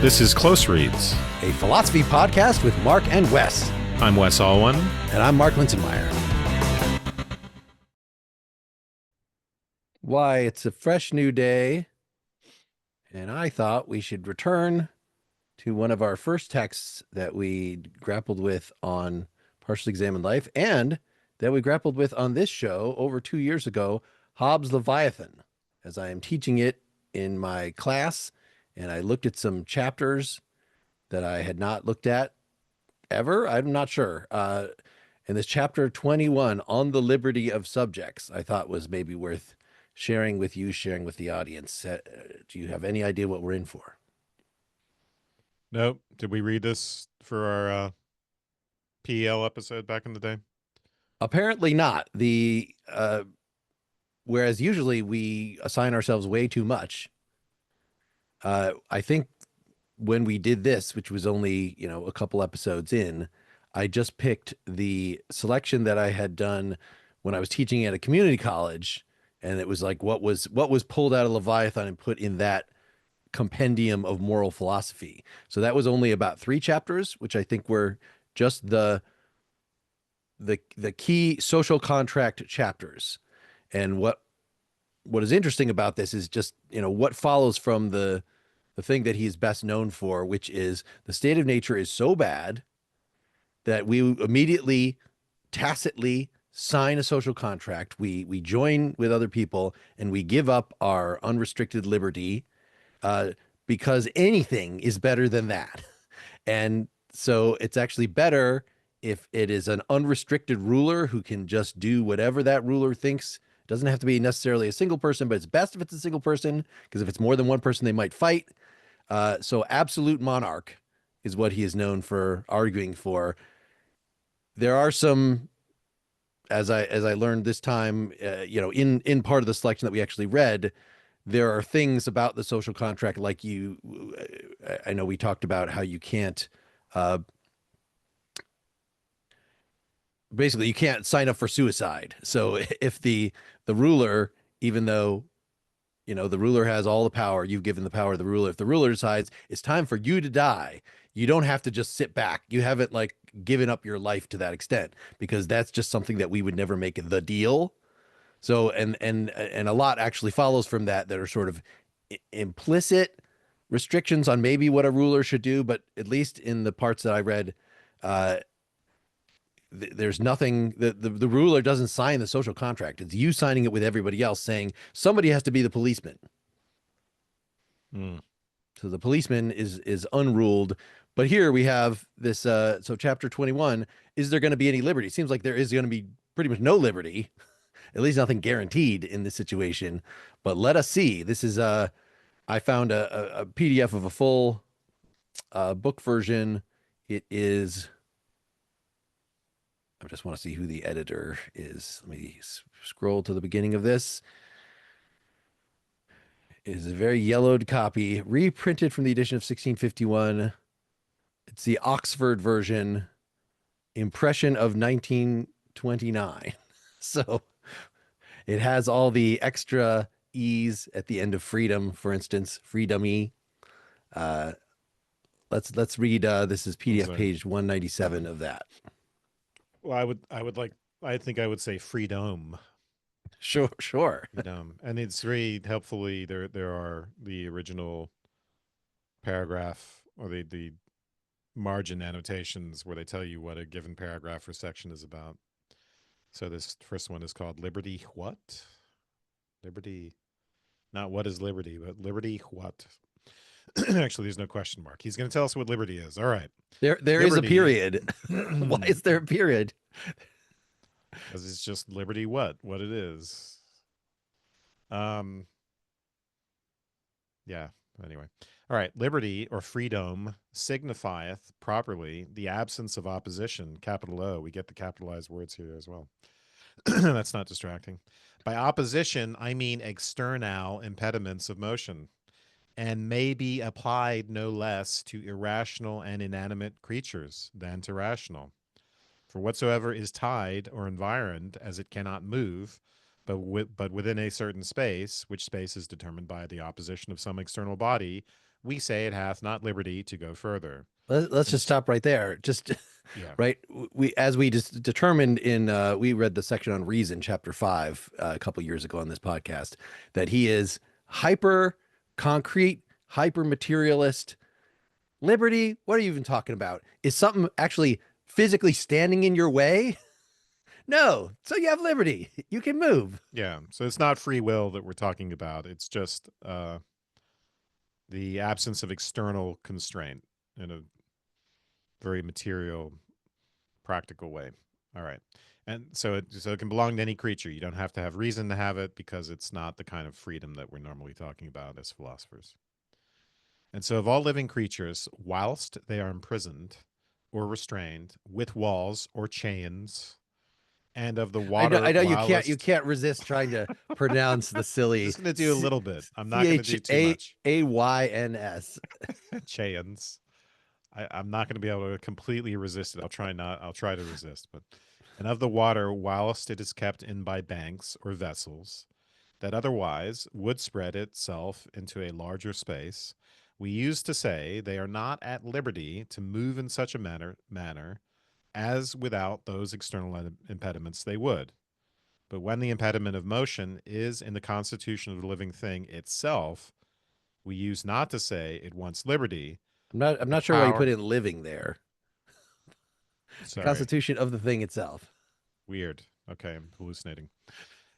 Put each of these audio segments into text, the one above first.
This is Closereads, a philosophy podcast with Mark and Wes. I'm Wes Alwan. And I'm Mark Linsenmeyer. Why, it's a fresh new day, and I thought we should return to one of our first texts that we grappled with on Partially Examined Life, and that we grappled with on this show over 2 years ago, Hobbes' Leviathan, as I am teaching it in my class, and I looked at some chapters that I had not looked at ever. I'm not sure. And this chapter 21 on the liberty of subjects, I thought was maybe worth sharing with you, sharing with the audience. Do you have any idea what we're in for? Nope. Did we read this for our PEL episode back in the day? Apparently not. Whereas usually we assign ourselves way too much. I think when we did this, which was only, a couple episodes in, I just picked the selection that I had done when I was teaching at a community college. And it was like, what was pulled out of Leviathan and put in that compendium of moral philosophy. So that was only about 3 chapters, which I think were just the key social contract chapters. And what is interesting about this is just, what follows from the thing that he is best known for, which is the state of nature is so bad that we immediately tacitly sign a social contract. We join with other people and we give up our unrestricted liberty because anything is better than that. And so it's actually better if it is an unrestricted ruler who can just do whatever that ruler thinks. It doesn't have to be necessarily a single person, but it's best if it's a single person, because if it's more than one person, they might fight. So absolute monarch is what he is known for arguing for. There are some, as I learned this time, in part of the selection that we actually read, there are things about the social contract, like I know we talked about how you can't, basically you can't sign up for suicide. So if the ruler, even though, the ruler has all the power, you've given the power to the ruler. If the ruler decides it's time for you to die, you don't have to just sit back. You haven't given up your life to that extent, because that's just something that we would never make the deal. So, and a lot actually follows from that are sort of implicit restrictions on maybe what a ruler should do. But at least in the parts that I read, there's nothing, the ruler doesn't sign the social contract. It's you signing it with everybody else, saying somebody has to be the policeman. So the policeman is unruled. But here we have this, so chapter 21, is there going to be any liberty? It seems like there is going to be pretty much no liberty, at least nothing guaranteed in this situation. But let us see. This is, I found a PDF of a full book version. It is, I just want to see who the editor is. Let me scroll to the beginning of this. It is a very yellowed copy, reprinted from the edition of 1651. It's the Oxford version, impression of 1929. So it has all the extra E's at the end of freedom, for instance, freedom-y. Let's read, this is PDF page 197 of that. Well, I think I would say freedom. Sure. Freedom. And it's very helpfully, there are the original paragraph or the margin annotations where they tell you what a given paragraph or section is about. So this first one is called Liberty What? Liberty, not what is liberty, but liberty what? Actually, there's no question mark. He's going to tell us what liberty is. All right. There is a period. Why is there a period? Because it's just liberty what it is. Yeah. Anyway. All right. Liberty or freedom signifieth properly the absence of opposition, capital O. We get the capitalized words here as well. That's not distracting. By opposition, I mean external impediments of motion, and may be applied no less to irrational and inanimate creatures than to rational. For whatsoever is tied or environed as it cannot move, but within a certain space, which space is determined by the opposition of some external body, we say it hath not liberty to go further. Let's And just stop right there. Just yeah, right. We, as we just determined in, we read the section on reason, chapter 5, a couple years ago on this podcast, that he is hyper concrete, hyper materialist. Liberty, what are you even talking about? Is something actually physically standing in your way? No. So you have liberty. You can move. yeah. So it's not free will that we're talking about. It's just the absence of external constraint in a very material, practical way. All right. And so it can belong to any creature. You don't have to have reason to have it because it's not the kind of freedom that we're normally talking about as philosophers. And so of all living creatures, whilst they are imprisoned or restrained with walls or chains, and of the water I know you whilst can't resist trying to pronounce the silly just going to do a little bit. I'm not C going to H do too A much. A Y N S. Chains. I'm not going to be able to completely resist it. I'll try to resist. But and of the water whilst it is kept in by banks or vessels, that otherwise would spread itself into a larger space, we used to say they are not at liberty to move in such a manner as without those external impediments they would. But when the impediment of motion is in the constitution of the living thing itself, we use not to say it wants liberty, I'm the not sure why you power. put in living there. The Sorry, constitution of the thing itself. weird. Okay, I'm hallucinating.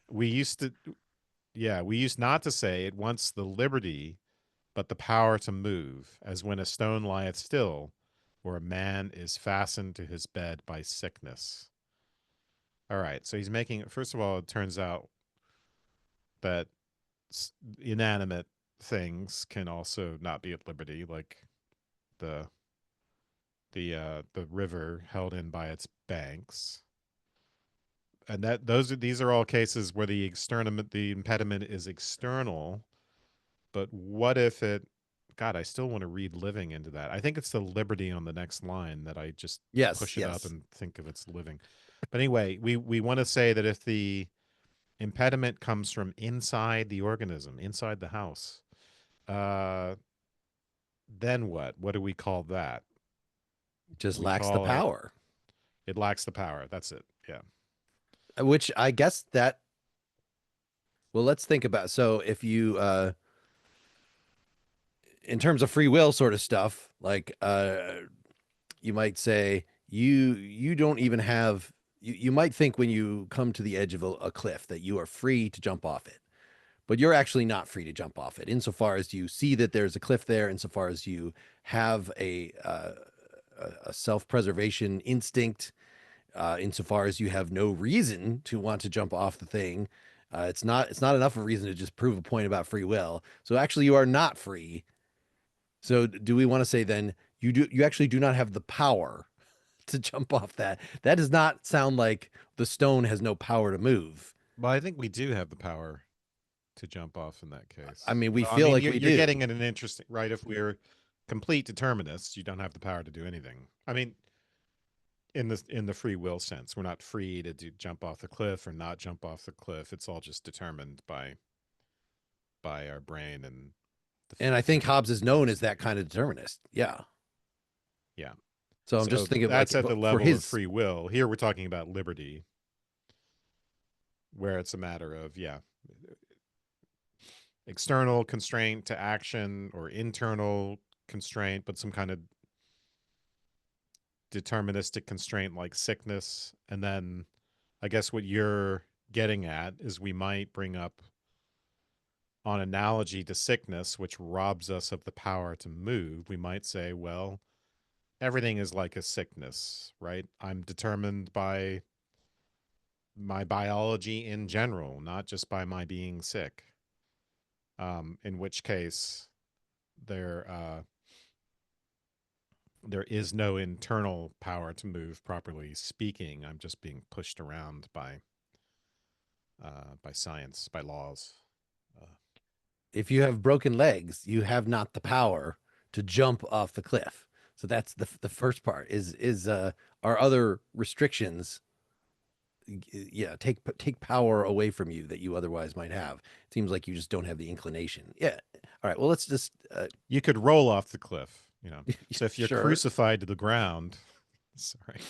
We used to, yeah, we used not to say it wants the liberty, but the power to move, as when a stone lieth still, or a man is fastened to his bed by sickness. All right, so he's making, first of all, it turns out that inanimate things can also not be at liberty, like the the river held in by its banks. And these are all cases where the impediment is external. But what if it? God, I still want to read living into that. I think it's the liberty on the next line that I just Yes, push it up yes. and think of its living. But anyway, we want to say that if the impediment comes from inside the organism, inside the house, uh, then what? What do we call that? Just We lacks the call it power. it lacks the power. That's it. Yeah. Which I guess that, well, let's think about. So if you in terms of free will sort of stuff, like you might say you don't even have you might think when you come to the edge of a cliff that you are free to jump off it, but you're actually not free to jump off it insofar as you see that there's a cliff there, insofar as you have a self-preservation instinct, insofar as you have no reason to want to jump off the thing. It's not enough of a reason to just prove a point about free will. So actually you are not free. So do we want to say then you actually do not have the power to jump off that? That does not sound like the stone has no power to move. Well, I think we do have the power to jump off in that I case. mean, we Well, I feel mean, like you're, we you're do. getting at an interesting, right? If we're complete determinists, you don't have the power to do anything. I mean, in the free will sense, we're not free to jump off the cliff or not jump off the cliff. It's all just determined by our brain and And I the think physical. Hobbes is known as that kind of determinist. Yeah. Yeah. So I'm So just thinking that's like at the for level of his, free will. Here we're talking about liberty, where it's a matter of external constraint to action or internal constraint, but some kind of deterministic constraint like sickness. And then I guess what you're getting at is we might bring up on analogy to sickness, which robs us of the power to move. We might say, well, everything is like a sickness, right? I'm determined by my biology in general, not just by my being sick. In which case, there there is no internal power to move, properly speaking. I'm just being pushed around by science, by laws. Uh, if you have broken legs, you have not the power to jump off the cliff. So that's the first part is are other restrictions, yeah, take power away from you that you otherwise might have. It seems like you just don't have the inclination. Yeah, All right. Well, let's just You could roll off the cliff, So if you're sure. crucified to the ground, sorry,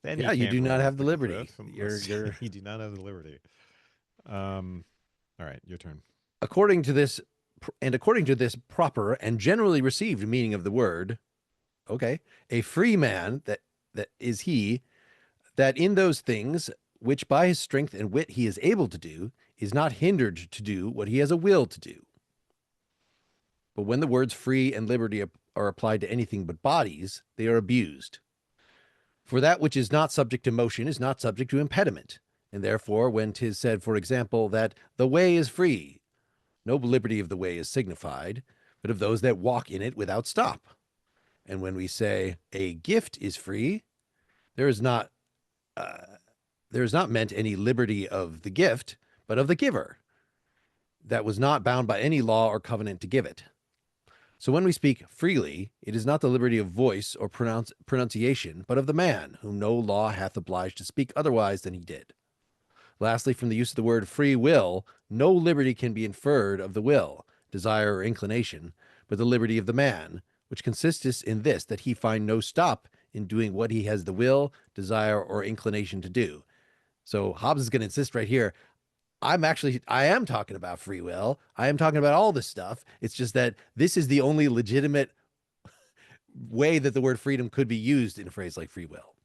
then Yeah, you you can't do not roll off have the liberty. cliff unless You're you do not have the liberty. All right, your turn. according to this proper and generally received meaning of the word, okay, a free man that is he that in those things which by his strength and wit he is able to do is not hindered to do what he has a will to do. But when the words free and liberty are applied to anything but bodies, they are abused. For that which is not subject to motion is not subject to impediment. And therefore, when 'tis said, for example, that the way is free, no liberty of the way is signified, but of those that walk in it without stop. And when we say a gift is free, there is not meant any liberty of the gift, but of the giver, that was not bound by any law or covenant to give it. So when we speak freely, it is not the liberty of voice or pronunciation, but of the man, whom no law hath obliged to speak otherwise than he did. Lastly, from the use of the word free will, no liberty can be inferred of the will, desire, or inclination, but the liberty of the man, which consisteth in this, that he find no stop in doing what he has the will, desire, or inclination to do. So Hobbes is going to insist right here. I am talking about free will. I am talking about all this stuff. It's just that this is the only legitimate way that the word freedom could be used in a phrase like free will.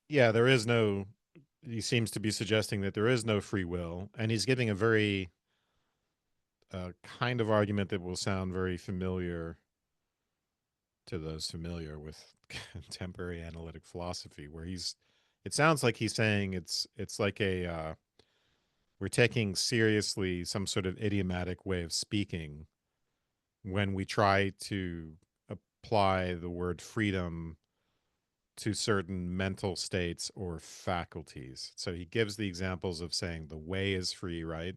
Yeah, there is no, he seems to be suggesting that there is no free will, and he's giving a very kind of argument that will sound very familiar to those familiar with contemporary analytic philosophy, where it sounds like he's saying it's like we're taking seriously some sort of idiomatic way of speaking when we try to apply the word freedom to certain mental states or faculties. So he gives the examples of saying the way is free, right?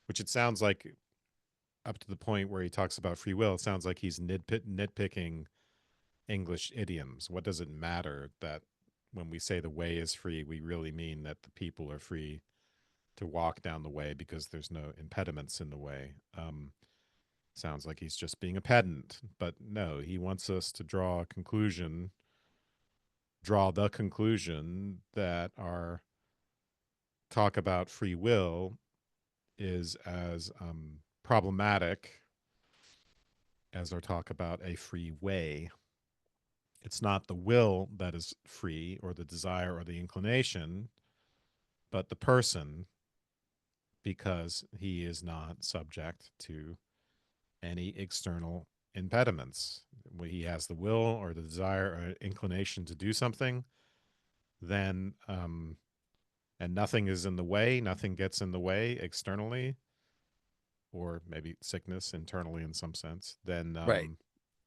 Which it sounds like, up to the point where he talks about free will, it sounds like he's nitpicking English idioms. What does it matter that when we say the way is free, we really mean that the people are free to walk down the way because there's no impediments in the way? Sounds like he's just being a pedant, but no, he wants us to draw the conclusion that our talk about free will is as problematic as our talk about a free way. It's not the will that is free, or the desire or the inclination, but the person, because he is not subject to any external impediments. When he has the will or the desire or inclination to do something, then and nothing is in the way, nothing gets in the way externally, or maybe sickness internally in some sense, then Right.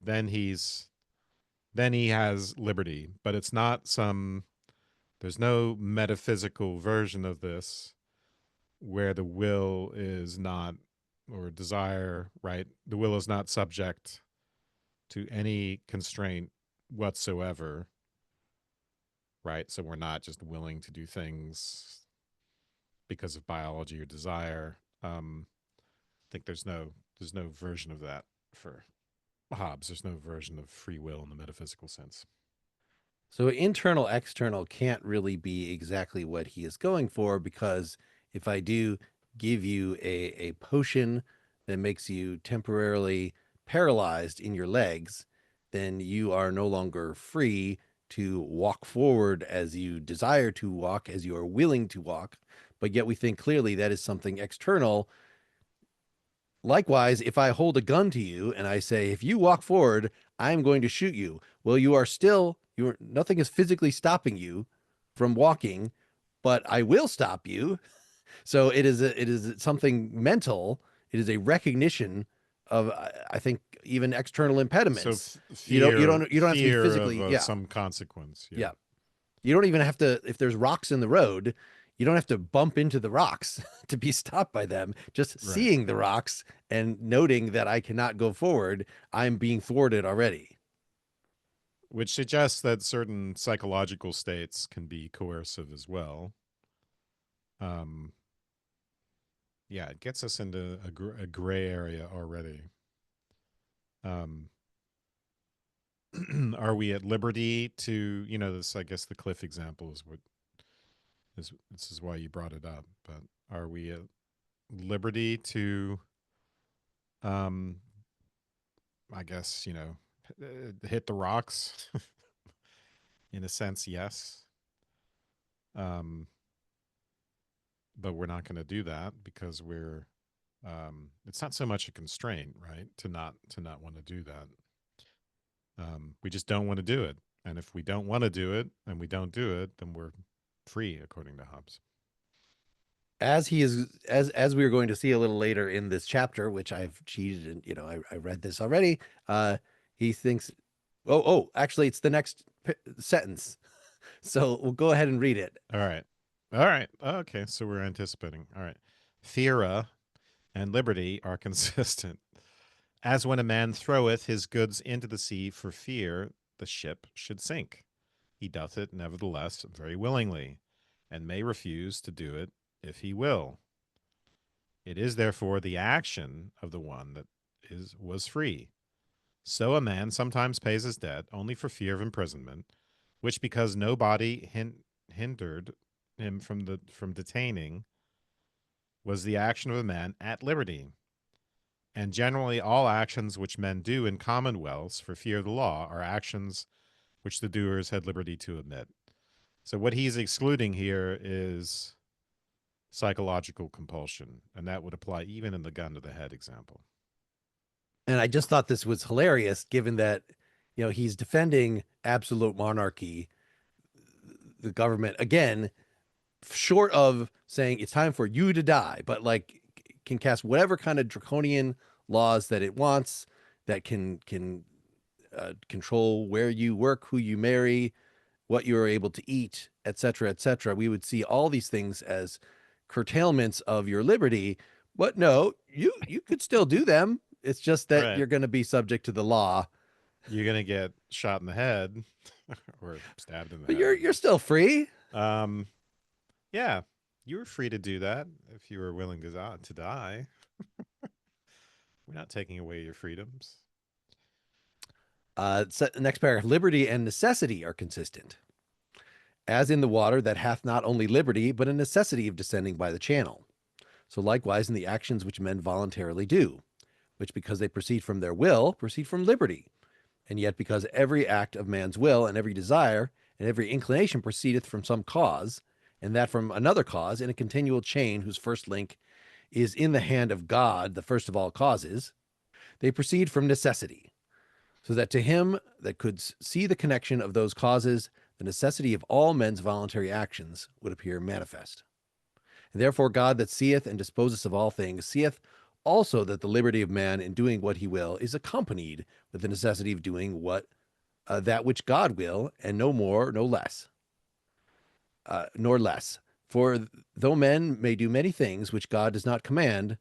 then he has liberty. But it's not there's no metaphysical version of this where the will is not, or desire, right? The will is not subject to any constraint whatsoever, right? So we're not just willing to do things because of biology or desire. I think there's no version of that for Hobbes. There's no version of free will in the metaphysical sense. So internal, external can't really be exactly what he is going for, because if I do give you a potion that makes you temporarily paralyzed in your legs, then you are no longer free to walk forward as you desire to walk, as you are willing to walk. But yet we think clearly that is something external. Likewise, if I hold a gun to you and I say, if you walk forward, I'm going to shoot you. Well, nothing is physically stopping you from walking, but I will stop you. So it is something mental. It is a recognition of, I think, even external impediments. So You don't have to be fear physically, of yeah, some consequence. yeah. You don't even have to, if there's rocks in the road, you don't have to bump into the rocks to be stopped by them. Just Right. seeing the rocks and noting that I cannot go forward, I'm being thwarted already. Which suggests that certain psychological states can be coercive as well. Yeah, it gets us into a gray area already. Are we at liberty to, this, I guess the cliff example is this is why you brought it up, but are we at liberty to, um, I guess, hit the rocks? In a sense, yes. But we're not going to do that because it's not so much a constraint, right? To not want to do that. We just don't want to do it. And if we don't want to do it and we don't do it, then we're free, according to Hobbes. As we are going to see a little later in this chapter, which I've cheated and I read this already. He thinks, actually, it's the next sentence. So we'll go ahead and read it. All right. Okay, so we're anticipating. All right. Theora and liberty are consistent. As when a man throweth his goods into the sea for fear the ship should sink, he doth it nevertheless very willingly, and may refuse to do it if he will. It is therefore the action of the one that was free. So a man sometimes pays his debt only for fear of imprisonment, which because no body hindered him from detaining, was the action of a man at liberty. And generally all actions which men do in commonwealths for fear of the law are actions which the doers had liberty to omit. So what he's excluding here is psychological compulsion, and that would apply even in the gun to the head example. And I just thought this was hilarious, given that he's defending absolute monarchy, the government, again, short of saying it's time for you to die, but like can cast whatever kind of draconian laws that it wants, that can control where you work, who you marry, what you are able to eat, etc., etc. We would see all these things as curtailments of your liberty, but no, you could still do them. It's just that Right. you're going to be subject to the law. You're going to get shot in the head or stabbed in the But head. you're still free. Yeah, you were free to do that if you were willing to die. We're not taking away your freedoms. Next paragraph: liberty and necessity are consistent, as in the water that hath not only liberty, but a necessity of descending by the channel. So likewise in the actions which men voluntarily do, which because they proceed from their will, proceed from liberty. And yet because every act of man's will and every desire and every inclination proceedeth from some cause, and that from another cause in a continual chain whose first link is in the hand of God, the first of all causes, they proceed from necessity. So that to him that could see the connection of those causes, the necessity of all men's voluntary actions would appear manifest. And therefore God that seeth and disposeth of all things seeth also that the liberty of man in doing what he will is accompanied with the necessity of doing that which God will, and no more, no less, nor less. For though men may do many things which God does not command,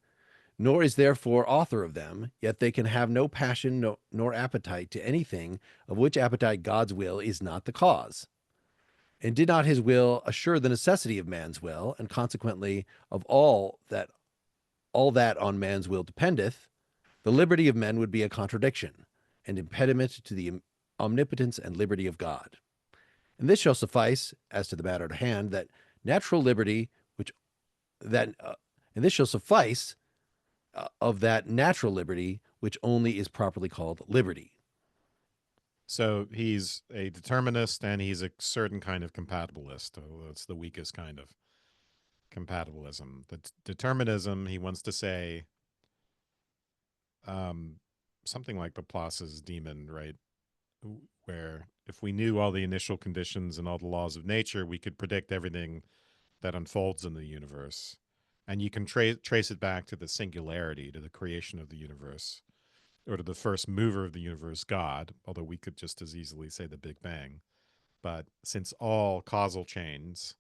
nor is therefore author of them, yet they can have no passion nor appetite to anything of which appetite God's will is not the cause. And did not his will assure the necessity of man's will, and consequently of all that on man's will dependeth, the liberty of men would be a contradiction, and impediment to the omnipotence and liberty of God. And this shall suffice, as to the matter at hand, that natural liberty, and this shall suffice of that natural liberty, which only is properly called liberty. So he's a determinist and he's a certain kind of compatibilist. That's the weakest kind of compatibilism. The determinism, he wants to say something like Laplace's demon, right? Where if we knew all the initial conditions and all the laws of nature, we could predict everything that unfolds in the universe. And you can trace it back to the singularity, to the creation of the universe, or to the first mover of the universe, God, although we could just as easily say the Big Bang. But since all causal chains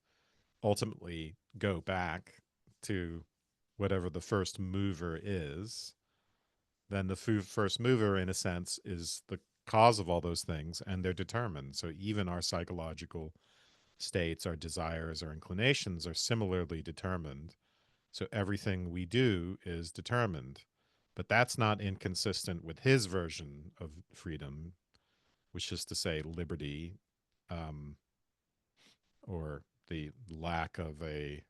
ultimately go back to whatever the first mover is, then the first mover, in a sense, is the cause of all those things, and they're determined. So even our psychological states, our desires, our inclinations are similarly determined So everything we do is determined. But that's not inconsistent with his version of freedom, which is to say liberty, um, or the lack of a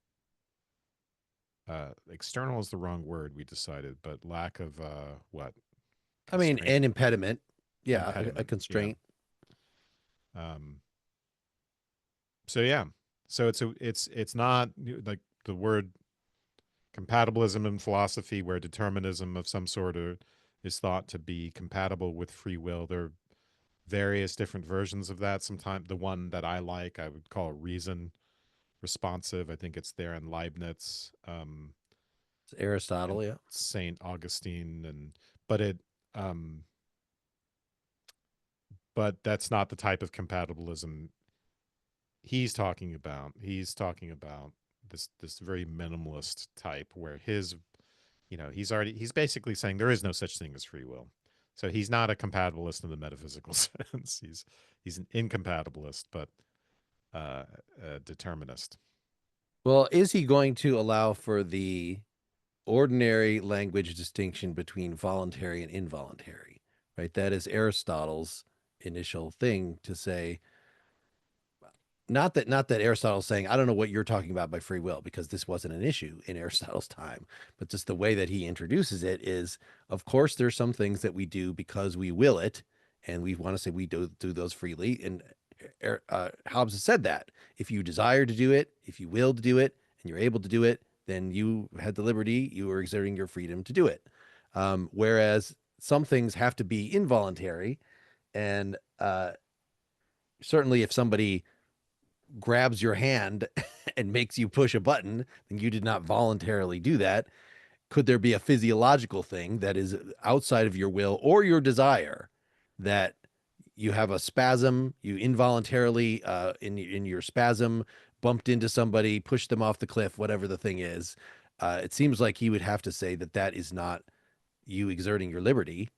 external is the wrong word, we decided, but lack of what? I mean, Constraint, an impediment. Yeah, a impediment. Yeah. constraint. Um, so yeah. So it's not like the word compatibilism in philosophy where determinism of some sort is thought to be compatible with free will. There are various different versions of that. Sometimes the one that I like, I would call reason responsive. I think it's there in Leibniz, It's Aristotle, and yeah. Saint Augustine, but it um, but that's not the type of compatibilism he's talking about. He's talking about this very minimalist type where he's basically saying there is no such thing as free will. So he's not a compatibilist in the metaphysical sense. He's an incompatibilist, but a determinist. Well, is he going to allow for the ordinary language distinction between voluntary and involuntary? Right? That is Aristotle's initial thing to say. Not that Aristotle's saying, I don't know what you're talking about by free will, because this wasn't an issue in Aristotle's time, but just the way that he introduces it is, of course, there's some things that we do because we will it, and we want to say we do those freely. And Hobbes has said that if you desire to do it, if you will to do it, and you're able to do it, then you had the liberty, you are exerting your freedom to do it. Whereas some things have to be involuntary, and certainly if somebody grabs your hand and makes you push a button, then you did not voluntarily do that. Could there be a physiological thing that is outside of your will or your desire, that you have a spasm, you involuntarily in your spasm bumped into somebody, pushed them off the cliff, whatever the thing is? It seems like he would have to say that that is not you exerting your liberty,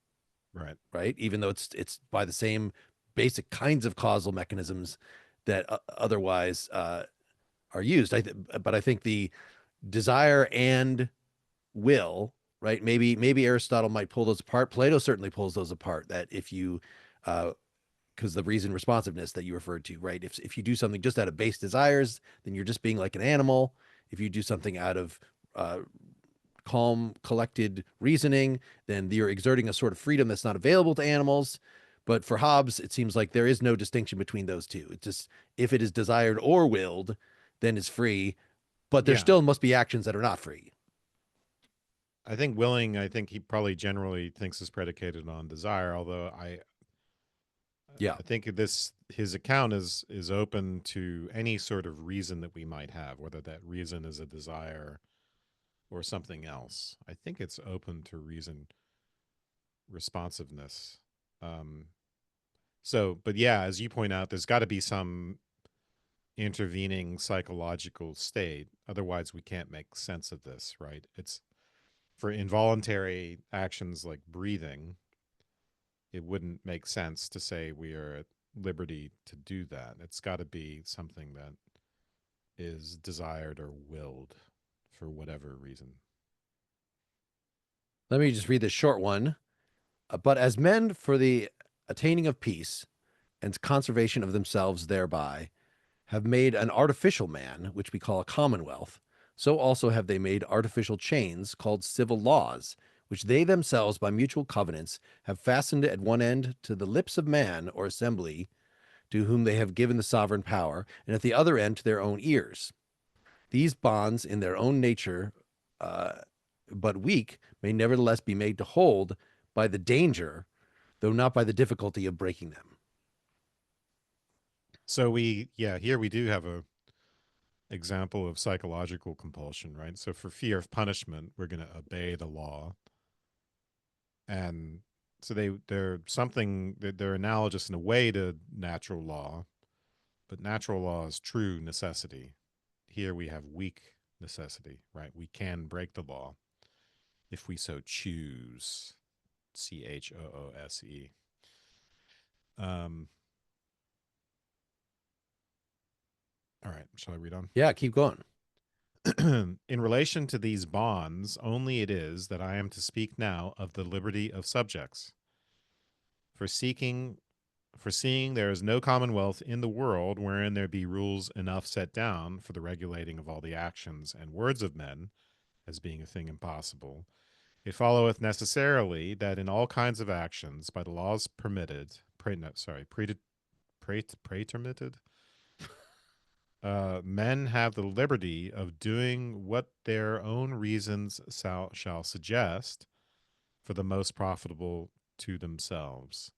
Right. right? Even though it's by the same basic kinds of causal mechanisms that otherwise are used. But I think the desire and will, right? Maybe Aristotle might pull those apart. Plato certainly pulls those apart. That if you, because the reason responsiveness that you referred to, right? If you do something just out of base desires, then you're just being like an animal. If you do something out of uh, calm, collected reasoning, then you're exerting a sort of freedom that's not available to animals. But for Hobbes, it seems like there is no distinction between those two. It's just if it is desired or willed, then it's free. But there Yeah. still must be actions that are not free. I think willing, I think he probably generally thinks is predicated on desire, although Yeah. I think his account is open to any sort of reason that we might have, whether that reason is a desire or something else. I think it's open to reason responsiveness. Um, but yeah, as you point out, there's got to be some intervening psychological state. Otherwise, we can't make sense of this, right? It's for involuntary actions like breathing, it wouldn't make sense to say we are at liberty to do that. It's got to be something that is desired or willed for whatever reason. Let me just read this short one. But as men, for the attaining of peace and conservation of themselves thereby, have made an artificial man, which we call a commonwealth, so also have they made artificial chains called civil laws, which they themselves by mutual covenants have fastened at one end to the lips of man or assembly, to whom they have given the sovereign power, and at the other end to their own ears. These bonds, in their own nature, uh, but weak, may nevertheless be made to hold by the danger, though not by the difficulty of breaking them. So here we do have a example of psychological compulsion, right? So for fear of punishment, we're going to obey the law. And so they're analogous in a way to natural law, but natural law is true necessity. Here we have weak necessity, right? We can break the law if we so choose. CHOOSE. Um, all right, shall I read on? Yeah, keep going. In relation to these bonds, only it is that I am to speak now of the liberty of subjects. For seeing there is no commonwealth in the world wherein there be rules enough set down for the regulating of all the actions and words of men, as being a thing impossible, it followeth necessarily that in all kinds of actions, by the laws permitted, pretermitted, men have the liberty of doing what their own reasons shall suggest for the most profitable to themselves.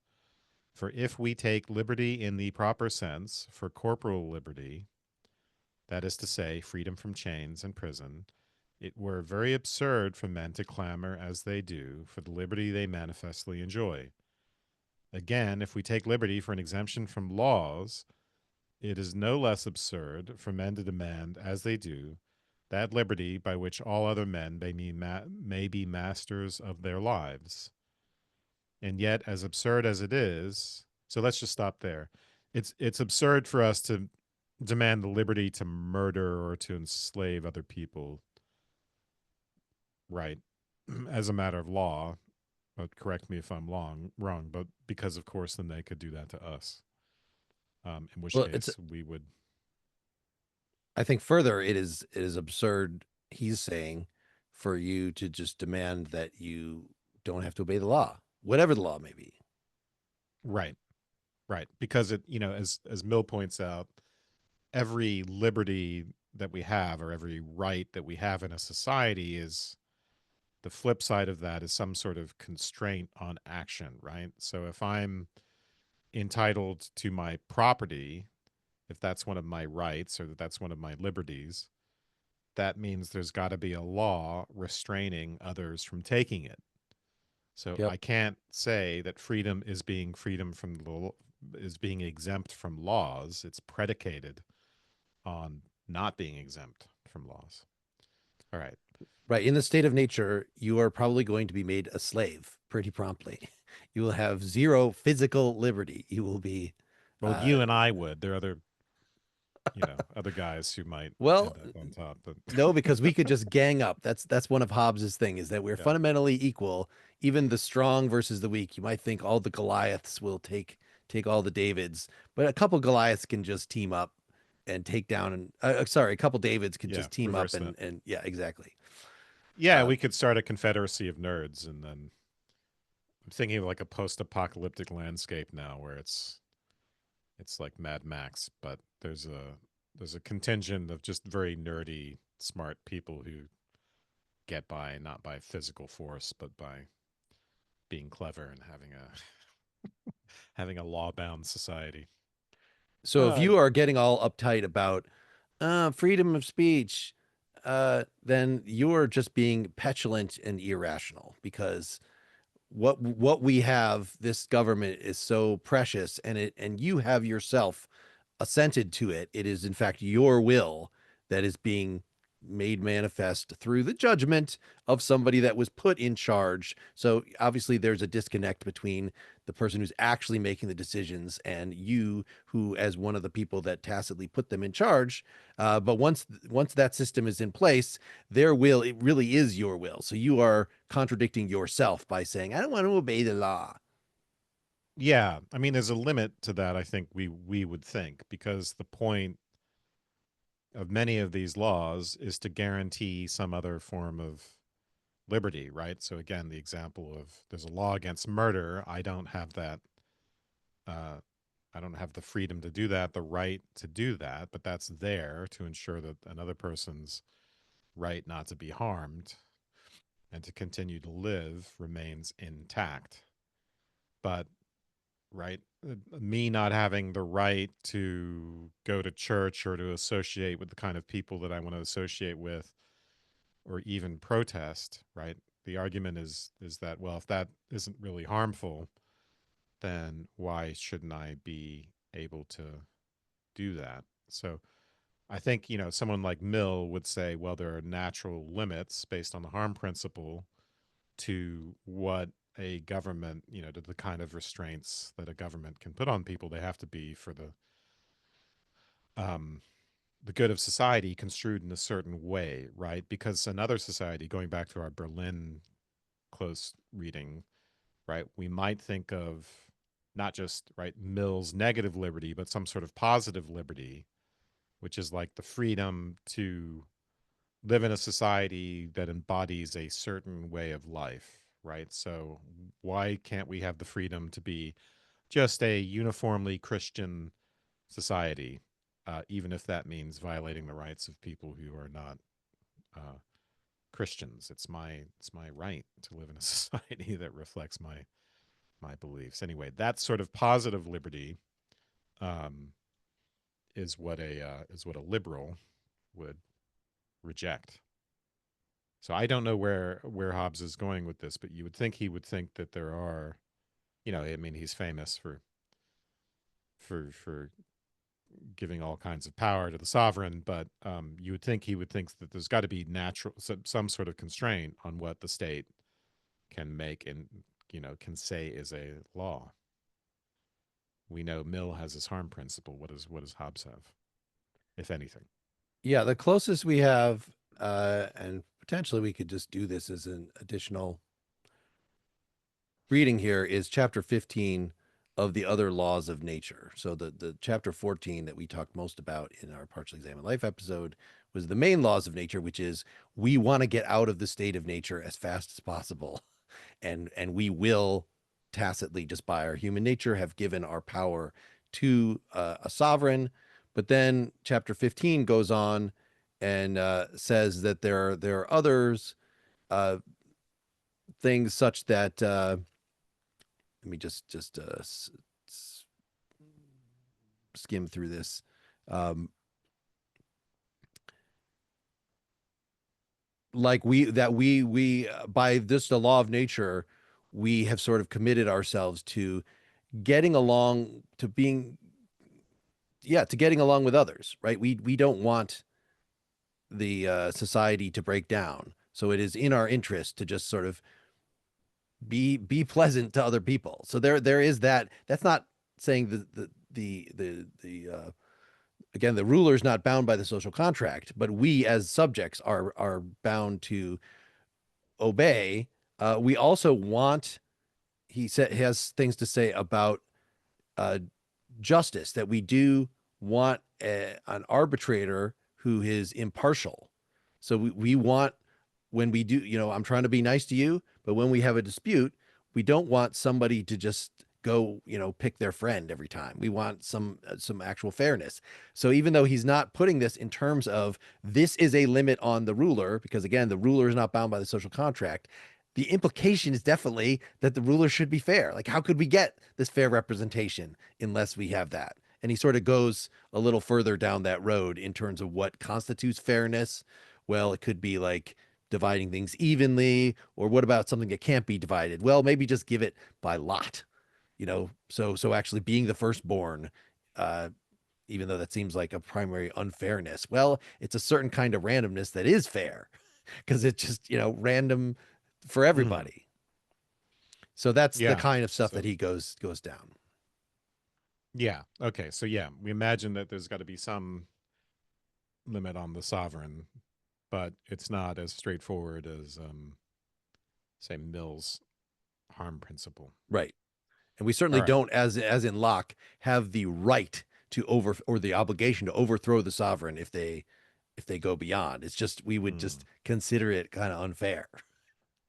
For if we take liberty in the proper sense for corporal liberty, that is to say, freedom from chains and prison, it were very absurd for men to clamor as they do for the liberty they manifestly enjoy. Again, if we take liberty for an exemption from laws, it is no less absurd for men to demand, as they do, that liberty by which all other men may be masters of their lives. And yet, as absurd as it is, so let's just stop there. It's absurd for us to demand the liberty to murder or to enslave other people, right? As a matter of law, but correct me if I'm wrong, but because of course then they could do that to us. In which Well, case we would. I think further, it is absurd. He's saying for you to just demand that you don't have to obey the law, whatever the law may be. Right, right, because it, as Mill points out, every liberty that we have or every right that we have in a society is the flip side of that is some sort of constraint on action, right? So if I'm entitled to my property, if that's one of my rights or that's one of my liberties, that means there's got to be a law restraining others from taking it. So Yep. I can't say that freedom is being exempt from laws. It's predicated on not being exempt from laws. All right. Right. In the state of nature, you are probably going to be made a slave pretty promptly. You will have zero physical liberty. You will be, Well, you and I would. There are other guys who might well, end up on top, but no, because we could just gang up. That's one of Hobbes's thing is that we're yeah. fundamentally equal, even the strong versus the weak. You might think all the Goliaths will take all the Davids, but a couple Goliaths can just team up and take down and sorry, a couple Davids can Yeah, just team up reverse that. and yeah, exactly. Yeah, Uh, we could start a confederacy of nerds, and then I'm thinking of like a post-apocalyptic landscape now where it's like Mad Max, but there's a contingent of just very nerdy, smart people who get by not by physical force, but by being clever and having a law-bound society. so if Uh, you are getting all uptight about freedom of speech, then you're just being petulant and irrational because what we have, this government is so precious, and you have yourself assented to it. It is in fact your will that is being made manifest through the judgment of somebody that was put in charge. So obviously there's a disconnect between the person who's actually making the decisions and you, who as one of the people that tacitly put them in charge. But once that system is in place, their will, it really is your will. So you are contradicting yourself by saying, I don't want to obey the law. yeah, I mean, there's a limit to that. I think we would think because the point of many of these laws is to guarantee some other form of liberty, right? So again, the example of there's a law against murder. I don't have that. Uh, I don't have the freedom to do that, the right to do that, but that's there to ensure that another person's right not to be harmed and to continue to live remains intact. But right, me not having the right to go to church or to associate with the kind of people that I want to associate with or even protest, right? The argument is that, well, if that isn't really harmful, then why shouldn't I be able to do that? So I think, someone like Mill would say, well, there are natural limits based on the harm principle to what a government, to the kind of restraints that a government can put on people. They have to be for um, the good of society construed in a certain way, right? Because another society, going back to our Berlin close reading, right, we might think of not just, right, Mill's negative liberty, but some sort of positive liberty, which is like the freedom to live in a society that embodies a certain way of life, right? So why can't we have the freedom to be just a uniformly Christian society, even if that means violating the rights of people who are not Christians? It's my right to live in a society that reflects my beliefs. Anyway, that sort of positive liberty um, is what a liberal would reject. So I don't know where Hobbes is going with this, but you would think he would think that there are, I mean, he's famous for giving all kinds of power to the sovereign, but you would think he would think that there's got to be natural some sort of constraint on what the state can make and can say is a law. We know Mill has his harm principle. What does Hobbes have, if anything? Yeah, the closest we have, and potentially we could just do this as an additional reading here, is chapter 15 of the other laws of nature. So the chapter 14 that we talked most about in our partially examined life episode was the main laws of nature, which is we want to get out of the state of nature as fast as possible. And we will tacitly, just by our human nature, have given our power to a sovereign. But then chapter 15 goes on and says that there are others, things such that let me just skim through this. Like we by this the law of nature, we have sort of committed ourselves to getting along, to being, to getting along with others, right? We don't want the society to break down, so it is in our interest to just sort of be pleasant to other people. So there is that. That's not saying the again, the ruler is not bound by the social contract, but we as subjects are bound to obey. We also want, he said, has things to say about uh, justice, that we do want an arbitrator who is impartial. So we want, when we do, I'm trying to be nice to you, but when we have a dispute, we don't want somebody to just go, pick their friend every time. We want some actual fairness. So even though he's not putting this in terms of this is a limit on the ruler, because again, the ruler is not bound by the social contract, the implication is definitely that the ruler should be fair. Like, how could we get this fair representation unless we have that? And he sort of goes a little further down that road in terms of what constitutes fairness. Well, it could be like dividing things evenly, or what about something that can't be divided? Well, maybe just give it by lot, so actually being the firstborn, uh, even though that seems like a primary unfairness. Well, it's a certain kind of randomness that is fair because it's just, random for Mhm. everybody. So that's the Yeah. kind of stuff that So he goes down. yeah. Okay. So yeah, we imagine that there's got to be some limit on the sovereign, but it's not as straightforward as say Mill's harm principle. Right. And we All certainly right. don't, as in Locke, have the right to over, or the obligation to overthrow the sovereign if they go beyond. It's just we would just Mm, consider it kind of unfair.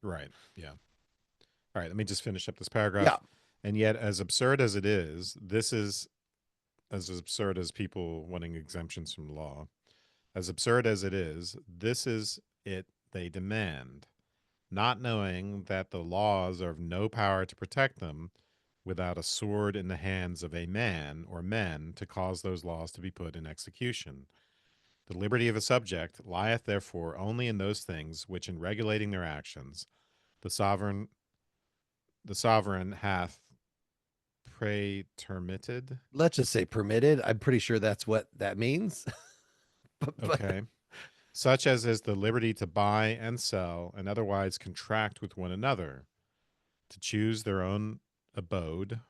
right. Yeah. All right. Let me just finish up this Yeah. paragraph. And yet, as absurd as it is, this is as absurd as people wanting exemptions from law. As absurd as it is, this is it they demand, not knowing that the laws are of no power to protect them without a sword in the hands of a man or men to cause those laws to be put in execution. The liberty of a subject lieth therefore only in those things which, in regulating their actions, the sovereign hath pretermitted. Let's just say permitted. I'm pretty sure that's what that means. but Okay. Such as is the liberty to buy and sell and otherwise contract with one another, to choose their own abode,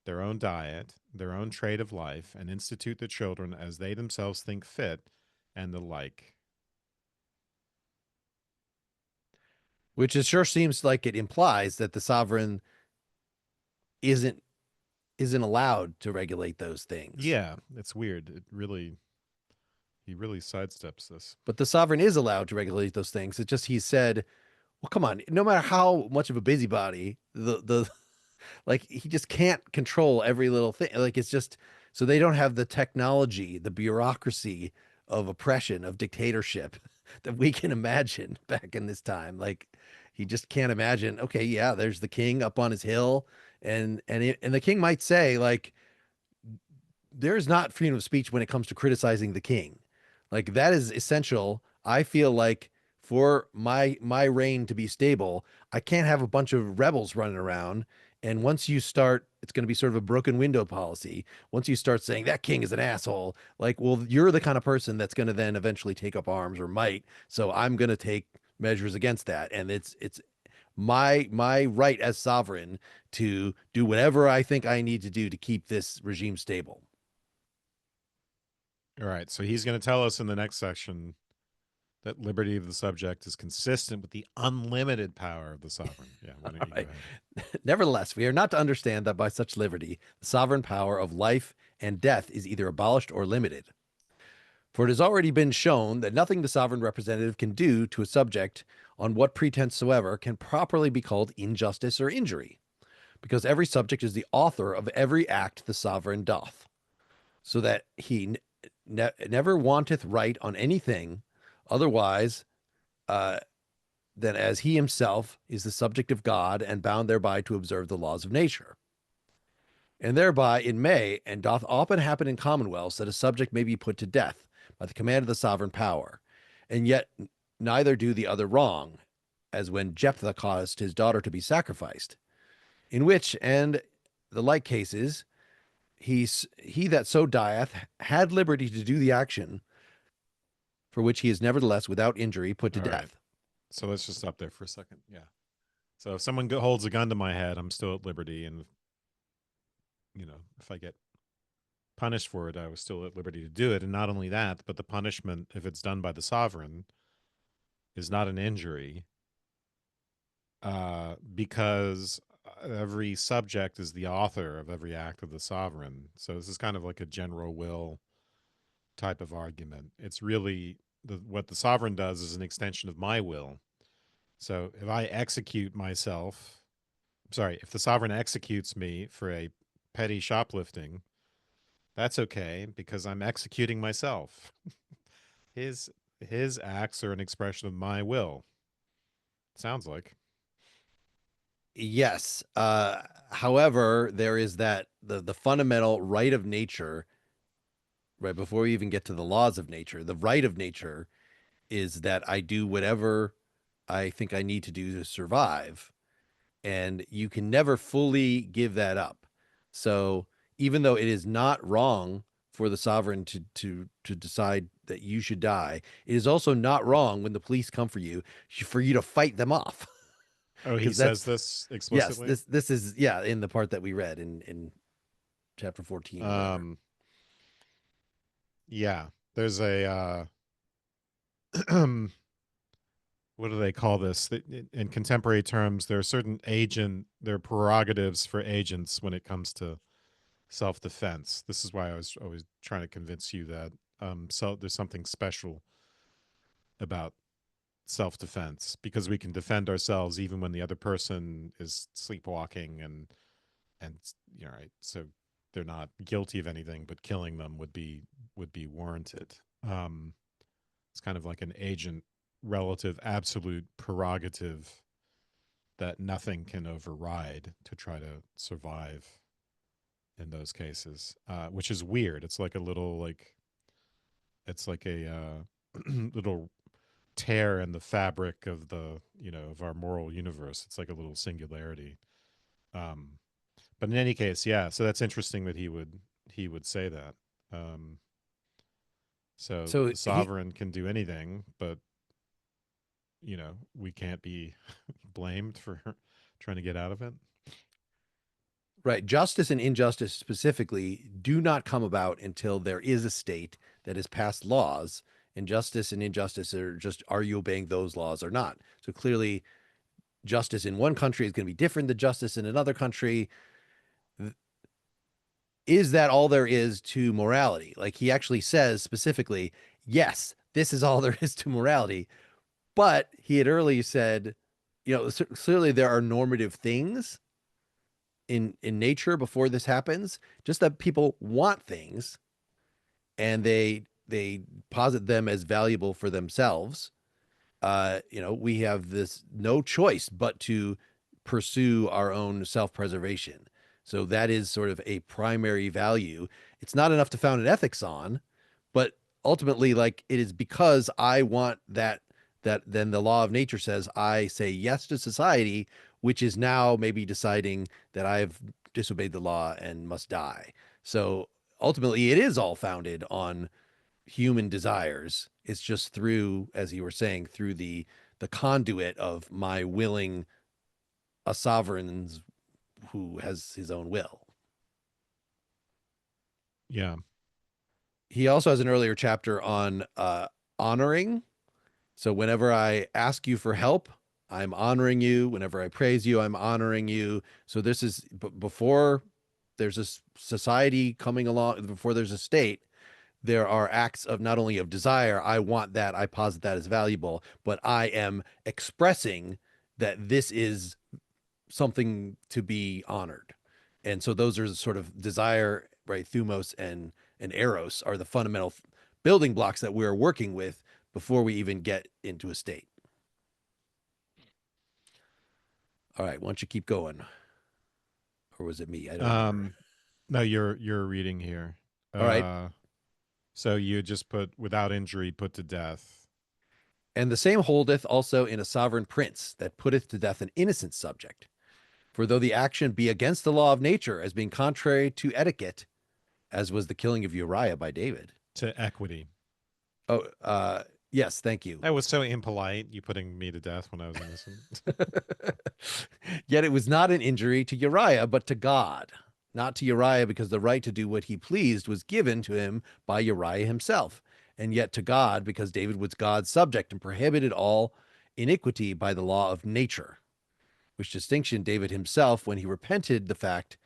their own diet, their own trade of life, and institute the children as they themselves think fit, and the like. Which it sure seems like it implies that the sovereign isn't isn't allowed to regulate those things. Yeah, it's weird. He really sidesteps this. But the sovereign is allowed to regulate those things. It's just he said, well, come on, no matter how much of a busybody, the like he just can't control every little thing. Like it's just so they don't have the technology, the bureaucracy of oppression, of dictatorship that we can imagine back in this time. Like he just can't imagine, okay, yeah, there's the king up on his hill and the king might say like there's not freedom of speech when it comes to criticizing the king. Like that is essential. I feel like for my reign to be stable, I can't have a bunch of rebels running around. And once you start, it's going to be sort of a broken window policy. Once you start saying that king is an asshole, like, well, you're the kind of person that's going to then eventually take up arms or might. So I'm going to take measures against that. And it's my right as sovereign to do whatever I think I need to do to keep this regime stable. All right. So he's going to tell us in the next section that liberty of the subject is consistent with the unlimited power of the sovereign. Yeah. Why don't you go Right. ahead? Nevertheless, we are not to understand that by such liberty, the sovereign power of life and death is either abolished or limited. For it has already been shown that nothing the sovereign representative can do to a subject on what pretense soever can properly be called injustice or injury, because every subject is the author of every act the sovereign doth, so that he never wanteth right on anything otherwise than as he himself is the subject of God and bound thereby to observe the laws of nature. And thereby it may and doth often happen in commonwealths that a subject may be put to death by the command of the sovereign power, and yet neither do the other wrong, as when Jephthah caused his daughter to be sacrificed, in which and the like cases he that so dieth had liberty to do the action for which he is nevertheless without injury put to All right. death. So let's just stop there for a second. Yeah. So if someone holds a gun to my head, I'm still at liberty. And, if I get punished for it, I was still at liberty to do it. And not only that, but the punishment, if it's done by the sovereign, is not an injury because every subject is the author of every act of the sovereign. So this is kind of like a general will type of argument. It's really what the sovereign does is an extension of my will. So if I execute myself, sorry, if the sovereign executes me for a petty shoplifting, that's okay because I'm executing myself. His acts are an expression of my will. Sounds like. Yes. However, there is that the fundamental right of nature, right before we even get to the laws of nature, the right of nature is that I do whatever I think I need to do to survive. And you can never fully give that up. So even though it is not wrong for the sovereign to decide that you should die, it is also not wrong when the police come for you to fight them off. Oh, he Because that's says this yes, explicitly? this is yeah, in the part that we read in chapter 14 or whatever. Yeah. There's a what do they call this? In contemporary terms, there are prerogatives for agents when it comes to self-defense. This is why I was always trying to convince you that so there's something special about self-defense because we can defend ourselves even when the other person is sleepwalking and right. So they're not guilty of anything, but killing them would be warranted. It's kind of like an agent relative absolute prerogative that nothing can override to try to survive in those cases, which is weird. It's like a little it's like a little tear in the fabric of of our moral universe. It's like a little singularity. Um, but in any case, yeah. So that's interesting that he would say that. Um, so So the he sovereign can do anything, but we can't be blamed for trying to get out of it. Right. Justice and injustice specifically do not come about until there is a state that has passed laws, and justice and injustice are just, are you obeying those laws or not? So clearly, justice in one country is going to be different than justice in another country. Is that all there is to morality? Like he actually says specifically, yes, this is all there is to morality. But he had earlier said, clearly there are normative things in nature before this happens, just that people want things and they posit them as valuable for themselves. We have this no choice but to pursue our own self-preservation. So that is sort of a primary value. It's not enough to found an ethics on, but ultimately, like, it is because I want that then the law of nature says I say yes to society, which is now maybe deciding that I've disobeyed the law and must die. So ultimately, it is all founded on human desires. It's just through, as you were saying, through the conduit of my willing a sovereign who has his own will. Yeah. He also has an earlier chapter on honoring. So whenever I ask you for help, I'm honoring you. Whenever I praise you, I'm honoring you. So this is before there's a society coming along, before there's a state, there are acts of not only of desire, I want that, I posit that as valuable, but I am expressing that this is something to be honored. And so those are sort of desire, right? Thumos and eros are the fundamental building blocks that we're working with before we even get into a state. All right, why don't you keep going? Or was it me? I don't remember. No, you're reading here. All right. So you just put without injury put to death. And the same holdeth also in a sovereign prince that putteth to death an innocent subject. For though the action be against the law of nature, as being contrary to etiquette, as was the killing of Uriah by David. To equity. Oh, yes, thank you. That was so impolite, you putting me to death when I was innocent. Yet it was not an injury to Uriah, but to God. Not to Uriah, because the right to do what he pleased was given to him by Uriah himself, and yet to God, because David was God's subject and prohibited all iniquity by the law of nature, which distinction David himself, when he repented the fact,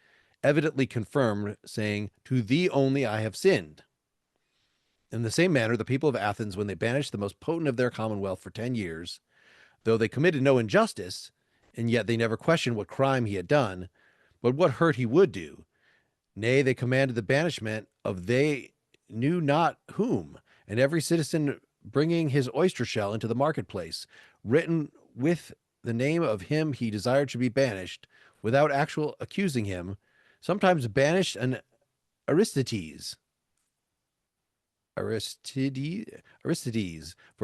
evidently confirmed, saying, to thee only I have sinned. In the same manner, the people of Athens, when they banished the most potent of their commonwealth for 10 years, though they committed no injustice, and yet they never questioned what crime he had done, but what hurt he would do. Nay, they commanded the banishment of they knew not whom, and every citizen bringing his oyster shell into the marketplace, written with the name of him he desired to be banished, without actual accusing him, sometimes banished an Aristides for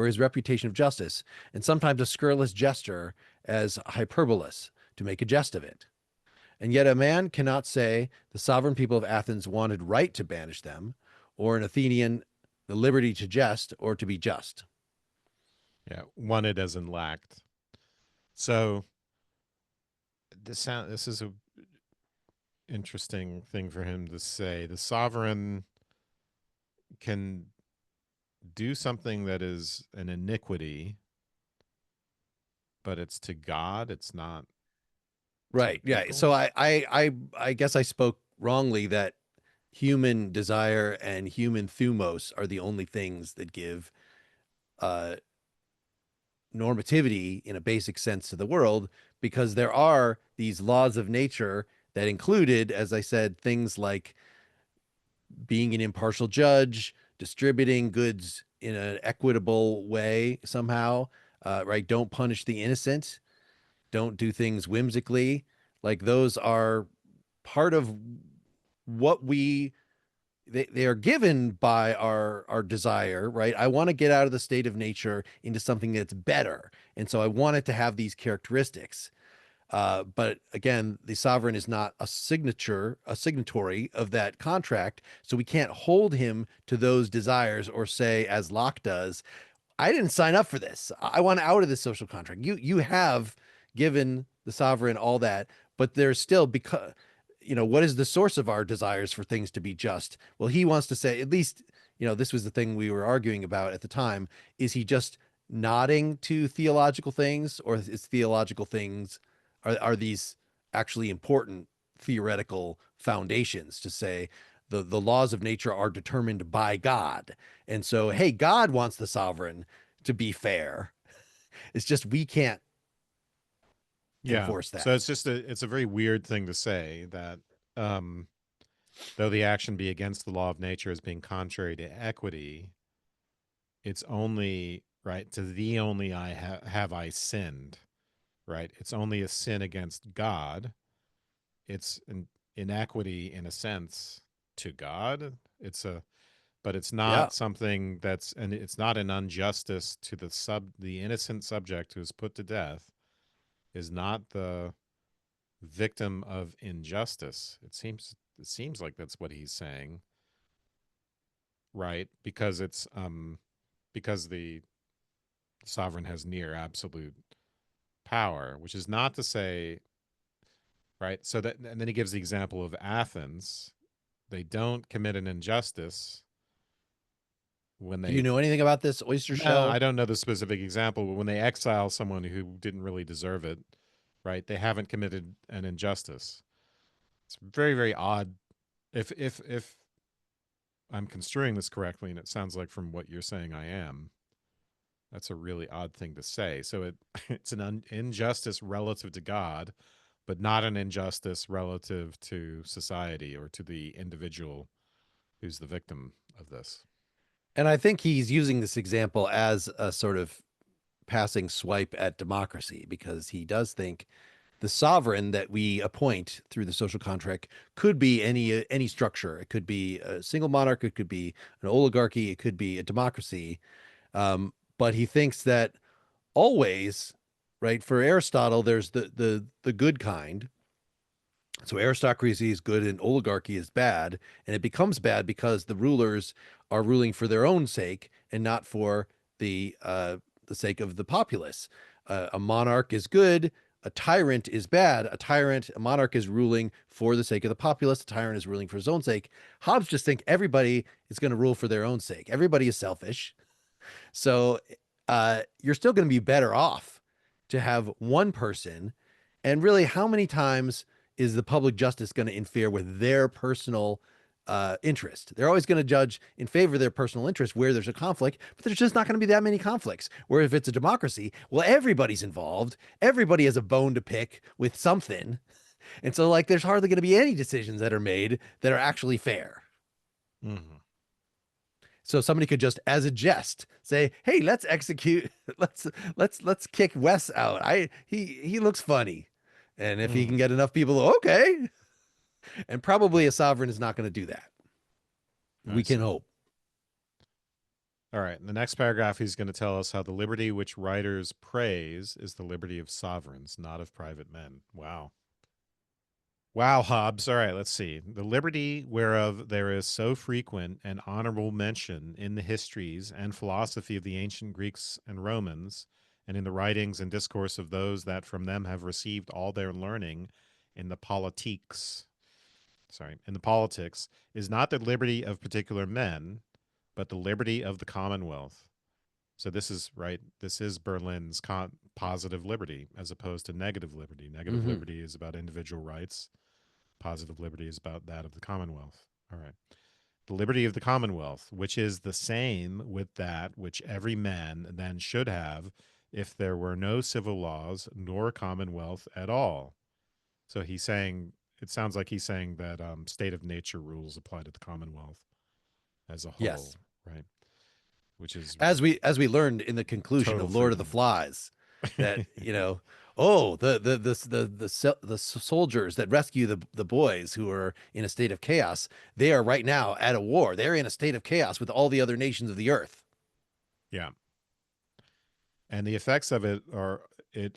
his reputation of justice, and sometimes a scurrilous jester as Hyperbolus to make a jest of it. And yet a man cannot say the sovereign people of Athens wanted right to banish them, or an Athenian the liberty to jest or to be just. Yeah, wanted as in lacked. So this is a interesting thing for him to say. The sovereign can do something that is an iniquity, but it's to God, it's not right. Yeah. people. So I guess I spoke wrongly that human desire and human thumos are the only things that give normativity in a basic sense to the world, because there are these laws of nature that included, as I said, things like being an impartial judge, distributing goods in an equitable way somehow, right? Don't punish the innocent. Don't do things whimsically. Like those are part of what they are given by our desire, right? I want to get out of the state of nature into something that's better. And so I want it to have these characteristics. But again, the sovereign is not a signatory of that contract. So we can't hold him to those desires or say, as Locke does, I didn't sign up for this. I want out of this social contract. You have given the sovereign all that, but there's still, because what is the source of our desires for things to be just? Well, he wants to say, at least, this was the thing we were arguing about at the time. Is he just nodding to theological things, or is theological things, are these actually important theoretical foundations to say the laws of nature are determined by God? And so, hey, God wants the sovereign to be fair. It's just we can't Yeah. enforce So that. it's a very weird thing to say that um, though the action be against the law of nature as being contrary to equity, it's only right to thee only have I sinned. Right. It's only a sin against God. It's an inequity in a sense to God. But it's Yeah. not something and it's not an injustice to the innocent subject who is put to death is not the victim of injustice. It seems like that's what he's saying, right? Because the sovereign has near absolute power, which is not to say, right? So that, and then he gives the example of Athens. They don't commit an injustice when Do you they know anything about this oyster no, I shell? don't know the specific example, but when they exile someone who didn't really deserve it, right? They haven't committed an injustice. It's very, very odd. If I'm construing this correctly, and it sounds like from what you're saying I am, that's a really odd thing to say. So it's an injustice relative to God, but not an injustice relative to society or to the individual who's the victim of this. And I think he's using this example as a sort of passing swipe at democracy, because he does think the sovereign that we appoint through the social contract could be any structure. It could be a single monarch, it could be an oligarchy, it could be a democracy. But he thinks that always, right, for Aristotle, there's the good kind. So aristocracy is good and oligarchy is bad, and it becomes bad because the rulers are ruling for their own sake and not for the sake of the populace. A monarch is good, a tyrant is bad. A monarch is ruling for the sake of the populace. A tyrant is ruling for his own sake. Hobbes just think everybody is going to rule for their own sake. Everybody is selfish. So you're still going to be better off to have one person. And really, how many times is the public justice going to interfere with their personal interest? They're always going to judge in favor of their personal interest where there's a conflict, but there's just not going to be that many conflicts. Where if it's a democracy, well, everybody's involved. Everybody has a bone to pick with something. And so, like, there's hardly going to be any decisions that are made that are actually fair. Mm-hmm. So somebody could just, as a jest, say, "Hey, let's execute. Let's kick Wes out. He looks funny, and if he Mm-hmm. can get enough people, okay." And probably a sovereign is not going to do that. I We can see. hope. All right. In the next paragraph, he's going to tell us how the liberty which writers praise is the liberty of sovereigns, not of private men. Wow. Wow, Hobbes. All right, let's see. The liberty whereof there is so frequent and honorable mention in the histories and philosophy of the ancient Greeks and Romans, and in the writings and discourse of those that from them have received all their learning in the in the politics, is not the liberty of particular men, but the liberty of the commonwealth. So this is right. This is Berlin's positive liberty as opposed to negative liberty. Negative Mm-hmm. liberty is about individual rights. Positive liberty is about that of the commonwealth. All right. The liberty of the commonwealth, which is the same with that which every man then should have if there were no civil laws nor commonwealth at all. So he's saying, it sounds like he's saying that state of nature rules apply to the commonwealth as a whole, Yes, right? Which is as we learned in the conclusion total of Lord of the freedom. Flies, that oh, the soldiers that rescue the boys who are in a state of chaos, they are right now at a war. They're in a state of chaos with all the other nations of the earth. Yeah. And the effects of it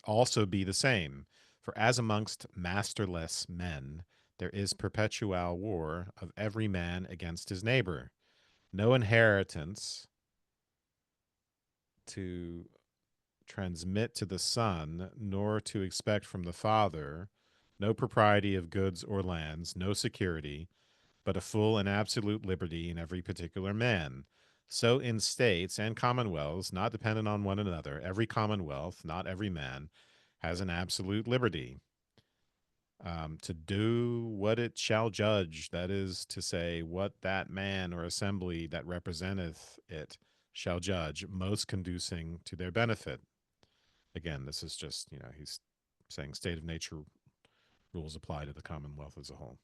also be the same. For as amongst masterless men, there is perpetual war of every man against his neighbor. No inheritance to transmit to the son, nor to expect from the father, no propriety of goods or lands, no security, but a full and absolute liberty in every particular man. So in states and commonwealths, not dependent on one another, every commonwealth, not every man, has an absolute liberty to do what it shall judge, that is to say, what that man or assembly that representeth it shall judge, most conducing to their benefit. Again, this is just, he's saying state of nature rules apply to the commonwealth as a whole.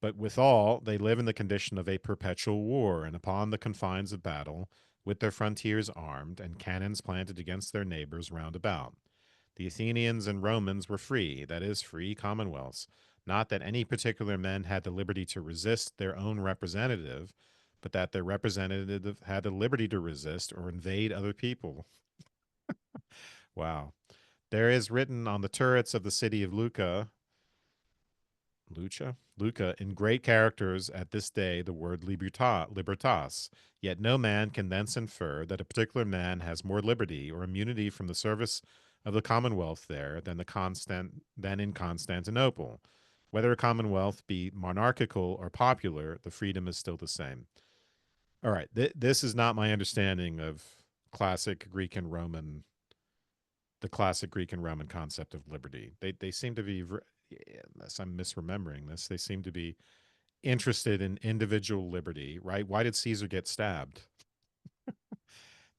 But withal, they live in the condition of a perpetual war, and upon the confines of battle, with their frontiers armed, and cannons planted against their neighbors round about. The Athenians and Romans were free, that is, free commonwealths. Not that any particular men had the liberty to resist their own representative, but that their representative had the liberty to resist or invade other people. Wow. There is written on the turrets of the city of Luca, in great characters at this day, the word libertas. Yet no man can thence infer that a particular man has more liberty or immunity from the service of the commonwealth there than in Constantinople. Whether a commonwealth be monarchical or popular, the freedom is still the same. All right, this is not my understanding of classic Greek and Roman, the classic Greek and Roman concept of liberty. They seem to be, unless I'm misremembering this, they seem to be interested in individual liberty, right? Why did Caesar get stabbed?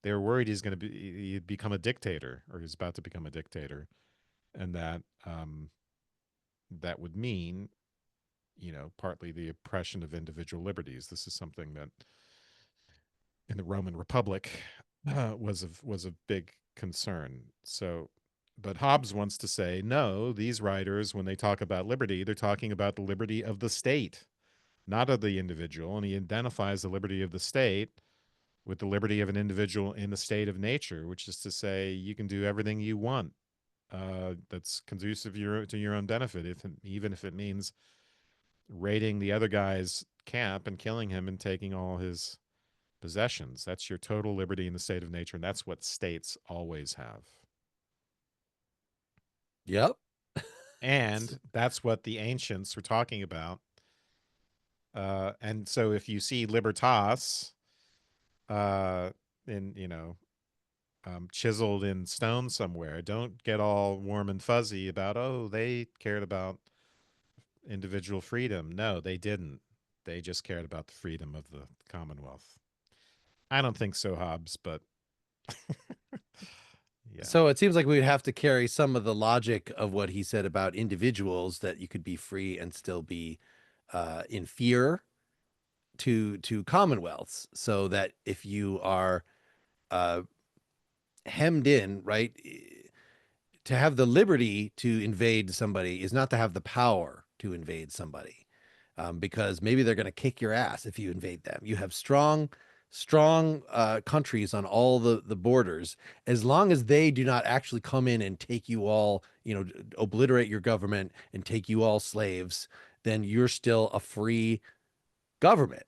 They were worried he'd become a dictator, or he's about to become a dictator, and that that would mean, partly the oppression of individual liberties. This is something that in the Roman Republic was a big concern. So, but Hobbes wants to say, no, these writers, when they talk about liberty, they're talking about the liberty of the state, not of the individual. And he identifies the liberty of the state with the liberty of an individual in the state of nature, which is to say, you can do everything you want that's conducive to your own benefit, even if it means raiding the other guy's camp and killing him and taking all his possessions. That's your total liberty in the state of nature, and that's what states always have. Yep. And that's what the ancients were talking about. And so if you see libertas chiseled in stone somewhere, don't get all warm and fuzzy about, oh, they cared about individual freedom. No, they didn't. They just cared about the freedom of the Commonwealth. I don't think so, Hobbes, but yeah. So it seems like we would have to carry some of the logic of what he said about individuals, that you could be free and still be in fear, to commonwealths, so that if you are hemmed in, right, to have the liberty to invade somebody is not to have the power to invade somebody, because maybe they're going to kick your ass if you invade them. You have strong countries on all the borders. As long as they do not actually come in and take you all, obliterate your government and take you all slaves, then you're still a free government.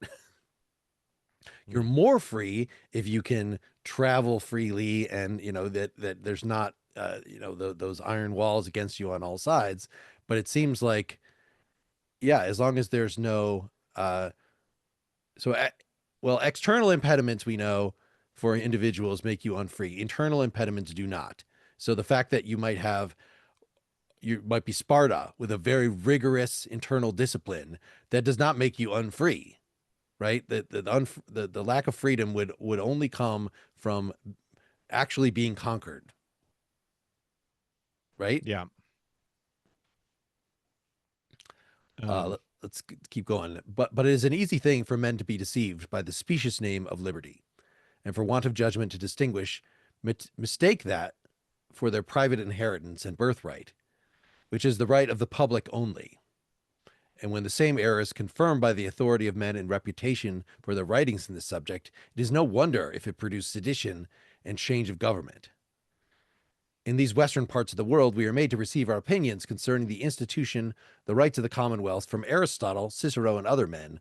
You're more free if you can travel freely, and that there's not those iron walls against you on all sides. But it seems like, yeah, as long as there's no external impediments, we know, for individuals make you unfree. Internal impediments do not. So the fact that you might be Sparta with a very rigorous internal discipline, that does not make you unfree, right? The lack of freedom would only come from actually being conquered, right? Yeah. Let's keep going. But it is an easy thing for men to be deceived by the specious name of liberty, and for want of judgment to distinguish, mistake that for their private inheritance and birthright, which is the right of the public only. And when the same error is confirmed by the authority of men and reputation for their writings in this subject, it is no wonder if it produce sedition and change of government. In these western parts of the world, we are made to receive our opinions concerning the institution, the rights of the commonwealth, from Aristotle, Cicero, and other men,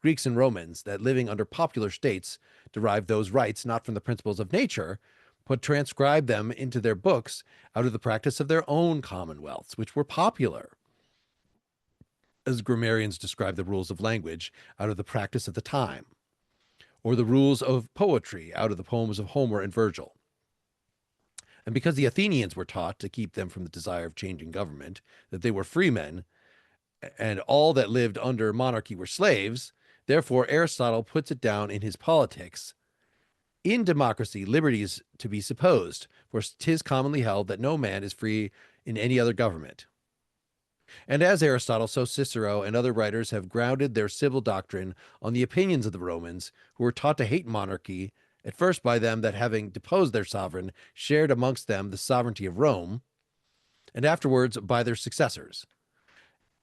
Greeks and Romans, that living under popular states derive those rights not from the principles of nature, but transcribe them into their books out of the practice of their own commonwealths, which were popular. as grammarians describe the rules of language out of the practice of the time, or the rules of poetry out of the poems of Homer and Virgil. And because the Athenians were taught to keep them from the desire of changing government, that they were free men, and all that lived under monarchy were slaves, therefore Aristotle puts it down in his Politics. In democracy, liberty is to be supposed, for 'tis commonly held that no man is free in any other government. And as Aristotle, so Cicero and other writers have grounded their civil doctrine on the opinions of the Romans, who were taught to hate monarchy, at first by them that having deposed their sovereign, shared amongst them the sovereignty of Rome, and afterwards by their successors.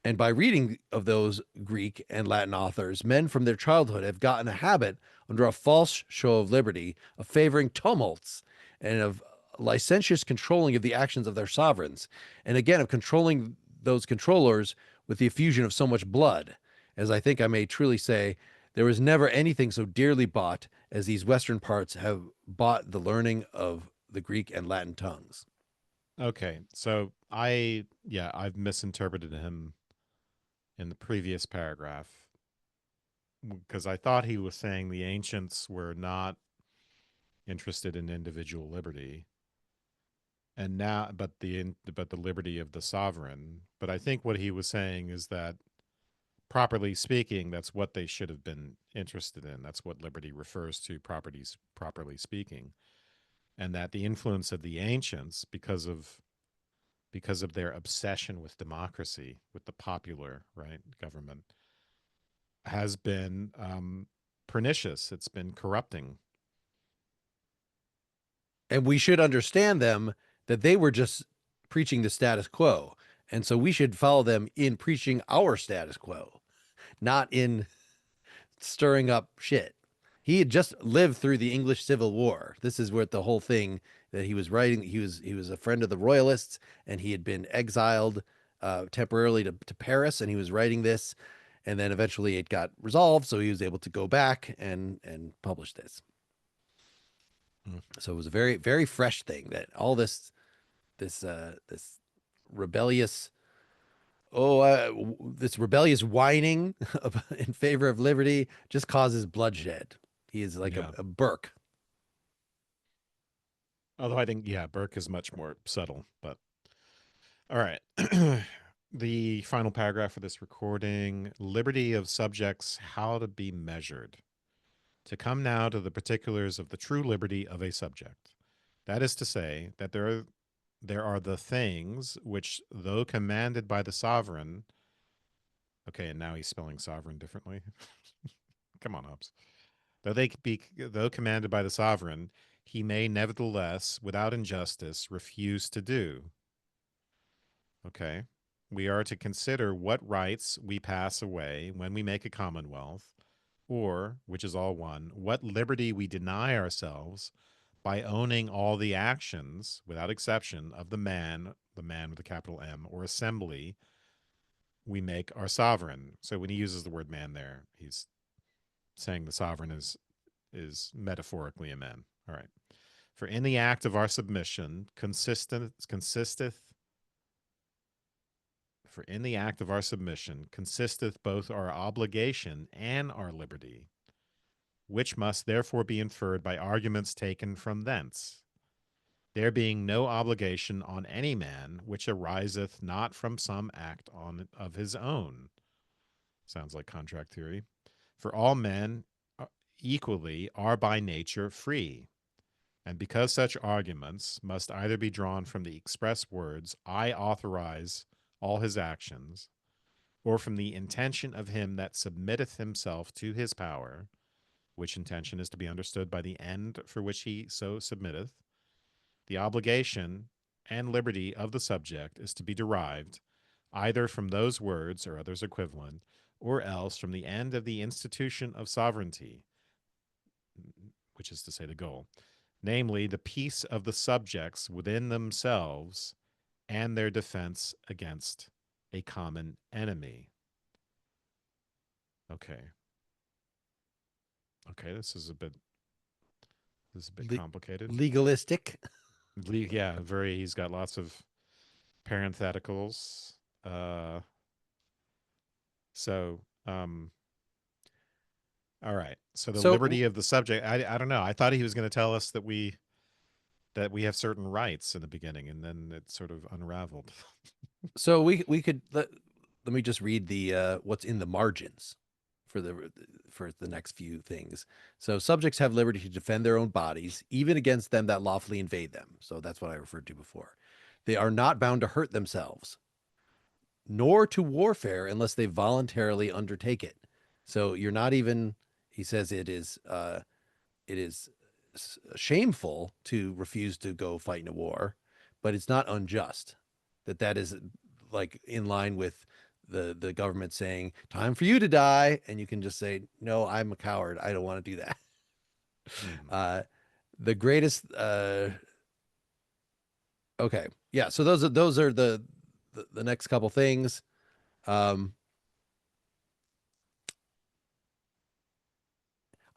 And by reading of those Greek and Latin authors, men from their childhood have gotten a habit, under a false show of liberty, of favoring tumults and of licentious controlling of the actions of their sovereigns, and again of controlling those controllers with the effusion of so much blood. As I think I may truly say, there was never anything so dearly bought as these Western parts have bought the learning of the Greek and Latin tongues. Okay, so I've misinterpreted him in the previous paragraph because I thought he was saying the ancients were not interested in individual liberty, and now but the liberty of the sovereign. But I think what he was saying is that, properly speaking, that's what they should have been interested in. That's what liberty refers to, properly speaking, and that the influence of the ancients, because of their obsession with democracy, with the popular government, has been pernicious. It's been corrupting. And we should understand them that they were just preaching the status quo. And so we should follow them in preaching our status quo, not in stirring up shit. He had just lived through the English Civil War. This is what the whole thing that he was writing. He was a friend of the Royalists, and he had been exiled temporarily to Paris, and he was writing this, and then eventually it got resolved, so he was able to go back and publish this. So it was a very, very fresh thing that all this rebellious this rebellious whining in favor of liberty just causes bloodshed. He is like Yeah. a Burke. Although I think, Burke is much more subtle. But all right. The final paragraph for this recording: liberty of subjects, how to be measured. To come now to the particulars of the true liberty of a subject. That is to say, that there are the things which, though commanded by the sovereign. Okay, and now he's spelling sovereign differently. Come on, Hobbes. Though commanded by the sovereign, he may nevertheless, without injustice, refuse to do. Okay. We are to consider what rights we pass away when we make a commonwealth, or, which is all one, what liberty we deny ourselves by owning all the actions, without exception, of the man with a capital M, or assembly we make our sovereign. So when he uses the word man there, he's saying the sovereign is metaphorically a man. All right. For in the act of our submission consisteth both our obligation and our liberty, which must therefore be inferred by arguments taken from thence. There being no obligation on any man which ariseth not from some act of his own. Sounds like contract theory. For all men equally are by nature free. And because such arguments must either be drawn from the express words, I authorize all his actions, or from the intention of him that submitteth himself to his power, which intention is to be understood by the end for which he so submitteth, the obligation and liberty of the subject is to be derived either from those words or others equivalent, or else from the end of the institution of sovereignty, which is to say the goal, namely the peace of the subjects within themselves and their defense against a common enemy. Okay. Okay, this is a bit complicated. Legalistic. Yeah, he's got lots of parentheticals. So, all right. So the So liberty of the subject. I don't know. I thought he was going to tell us that we have certain rights in the beginning, and then it sort of unraveled. so we could let me just read the what's in the margins for the next few things. So subjects have liberty to defend their own bodies, even against them that lawfully invade them. So that's what I referred to before. They are not bound to hurt themselves, nor to warfare unless they voluntarily undertake it. So you're not even, he says it is shameful to refuse to go fight in a war, but it's not unjust. That is like in line with the government saying time for you to die, and you can just say no, I'm a coward, I don't want to do that. uh the greatest okay, yeah, so those are the next couple things. um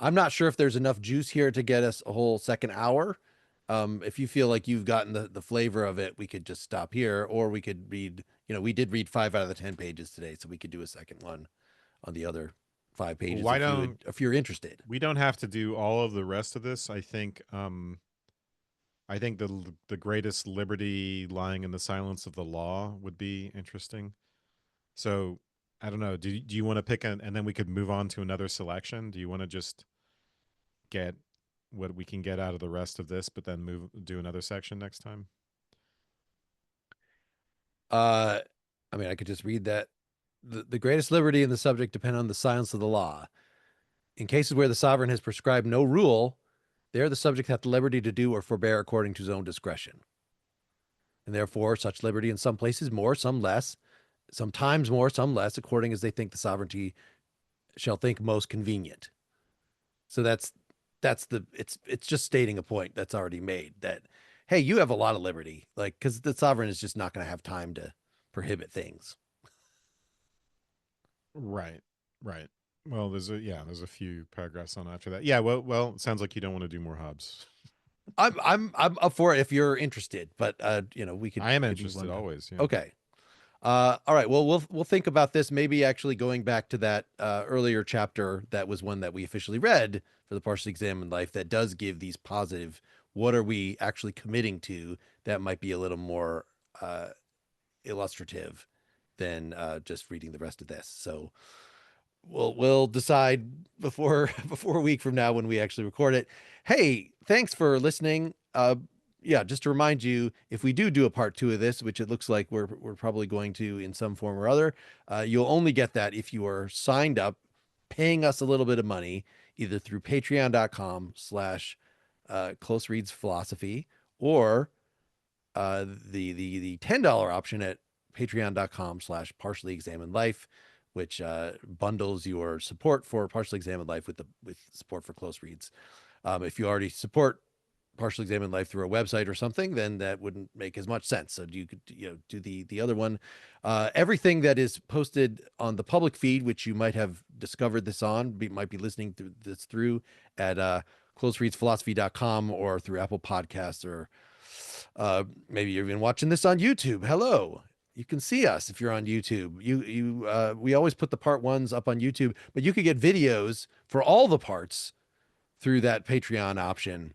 I'm not sure if there's enough juice here to get us a whole second hour. If you feel like you've gotten the flavor of it, we could just stop here, or we could read, we did read 5 out of the 10 pages today, so we could do a second one on the other 5 pages Why don't if you're interested. we don't have to do all of the rest of this? I think the greatest liberty lying in the silence of the law would be interesting. So I don't know. Do you want to pick and then we could move on to another selection? Do you want to just get what we can get out of the rest of this, but then do another section next time? I mean, I could just read that. The greatest liberty in the subject depend on the silence of the law. In cases where the sovereign has prescribed no rule, there the subject hath the liberty to do or forbear according to his own discretion. And therefore, such liberty in some places more, some less, sometimes more, some less, according as they think the sovereignty shall think most convenient. So it's just stating a point that's already made, that hey, you have a lot of liberty, like, because the sovereign is just not going to have time to prohibit things. Right. Right. Well, there's a few paragraphs on after that. Yeah, well, it sounds like you don't want to do more Hobbes. I'm up for it if you're interested, but we could I am we could move interested on. always, yeah. Okay. All right. Well, we'll think about this. Maybe actually going back to that earlier chapter, that was one that we officially read for the partially examined life, that does give these positive. What are we actually committing to? That might be a little more illustrative than just reading the rest of this. So we'll decide before a week from now when we actually record it. Hey, thanks for listening. Yeah, just to remind you, if we do a part 2 of this, which it looks like we're probably going to in some form or other, you'll only get that if you are signed up, paying us a little bit of money, either through patreon.com/, close reads philosophy, or the $10 option at patreon.com/partially examined life, which bundles your support for partially examined life with support for close reads. If you already support partially examined life through a website or something, then that wouldn't make as much sense. So you could do the other one. Everything that is posted on the public feed, which you might have discovered this on, might be listening to this through at closereadsphilosophy.com, or through Apple Podcasts, or maybe you're even watching this on YouTube. Hello. You can see us if you're on YouTube. We always put the part 1s up on YouTube, but you could get videos for all the parts through that Patreon option,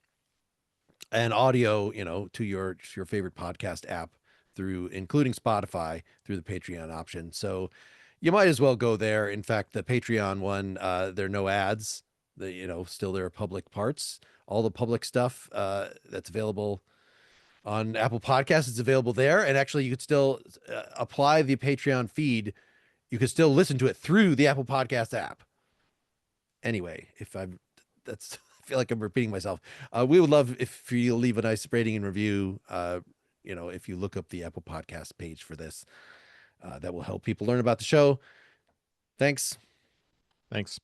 and audio, to your favorite podcast app, through including Spotify, through the Patreon option. So you might as well go there. In fact, the Patreon one, there are no ads. Still there are public parts. All the public stuff that's available on Apple Podcasts is available there. And actually, you could still apply the Patreon feed. You could still listen to it through the Apple Podcast app. Anyway, that's I feel like I'm repeating myself. We would love if you leave a nice rating and review. If you look up the Apple Podcast page for this, that will help people learn about the show. Thanks. Thanks.